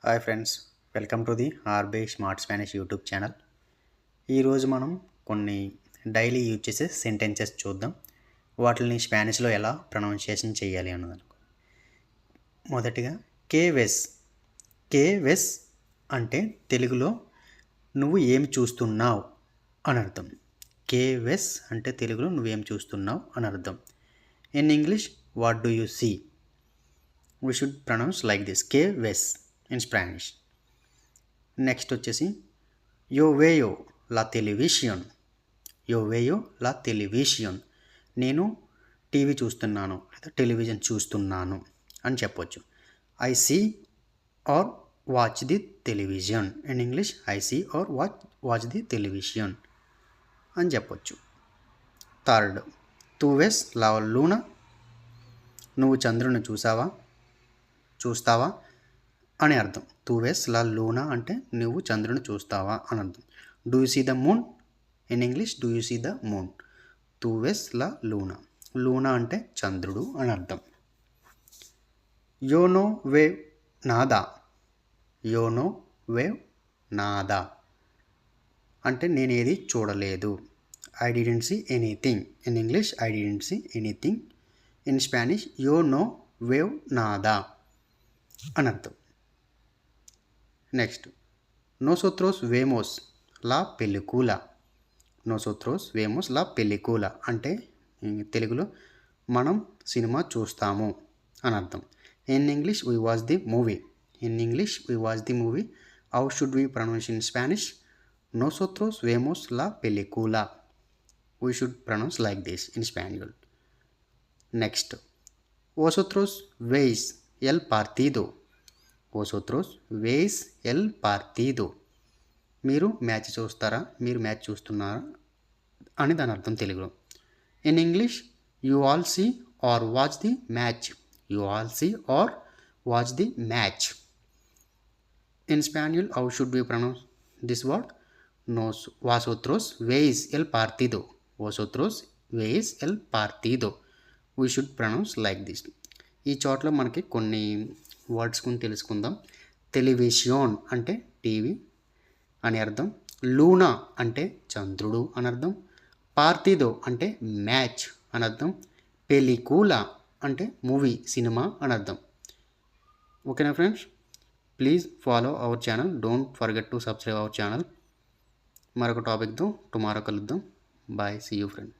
Hi friends, welcome to the RB smart Spanish YouTube channel. ఈరోజు మనం కొన్ని daily use చేసే సెంటెన్సెస్ చూద్దాం. వాటిని స్పానిష్లో ఎలా ప్రొనౌన్సియేషన్ చేయాలి అన్నది. మొదటిగా కేవెస్. కేవెస్ అంటే తెలుగులో నువ్వు ఏమి చూస్తున్నావు అని అర్థం. కేవెస్ అంటే తెలుగులో నువ్వేం చూస్తున్నావు అని అర్థం. ఇన్ English, what do you see? We should pronounce like this, కేవెస్ ఇన్ స్పానిష్. నెక్స్ట్ వచ్చేసి యో వేయో లా టెలివిషన్. యో వేయో లా టెలివిషన్, నేను టీవీ చూస్తున్నాను లేదా టెలివిజన్ చూస్తున్నాను అని చెప్పొచ్చు. I see or watch the television. In English, I see or watch the television అని చెప్పొచ్చు. థర్డ్, తూ వెస్ లా లూనా. నువ్వు చంద్రుని చూస్తావా అని అర్థం. తూ వెస్ లా లూనా అంటే నువ్వు చంద్రుని చూస్తావా అని అర్థం. Do you see the moon? In English, do you see the moon. తూ వెస్ లా లూనా. లూనా అంటే చంద్రుడు అని అర్థం. యోనో వేవ్ నాదా. యోనో వేవ్ నాదా అంటే నేనేది చూడలేదు. I didn't see anything. In English, I didn't see anything. In Spanish, యో నో వేవ్ నాదా అని అర్థం. నెక్స్ట్, నోసోత్రోస్ వేమోస్ లా పెలికూలా. నోసోత్రోస్ వేమోస్ లా పెలికూలా అంటే తెలుగులో మనం సినిమా చూస్తాము అని అర్థం. ఇన్ English, we watch the movie. ఇన్ English, we watch the movie. How should we pronounce in Spanish? నోసోత్రోస్ వేమోస్ లా పెలికూలా. We should pronounce like this in Spanish. Next, వోసోత్రోస్ వెయిస్ ఎల్ పార్టీదో. వోసోత్రోస్ వేస్ ఎల్ పార్టీదో, మీరు మ్యాచ్ చూస్తారా, మీరు మ్యాచ్ చూస్తున్నారా అని దాని అర్థం తెలుగులో. ఇన్ English, you all see or watch the match. You all see or watch the match. In Spanish, how should we pronounce this word? వాసోత్రోస్ వేస్ ఎల్ పార్టీదో. వోసోత్రోస్ వేస్ ఎల్ పార్టీదో. We should pronounce like this. ఈ చోట్ల మనకి కొన్ని వర్డ్స్ కొని తెలుసుకుందాం. టెలివిజన్ అంటే టీవీ అని అర్థం. లూనా అంటే చంద్రుడు అని అర్థం. పార్టీదో అంటే మ్యాచ్ అని అర్థం. పెలికూలా అంటే మూవీ, సినిమా అని అర్థం. ఓకేనా friends? Please follow our channel. Don't forget to subscribe our channel. మరొక టాపిక్తో టుమారో కలుద్దాం. Bye, see you friend.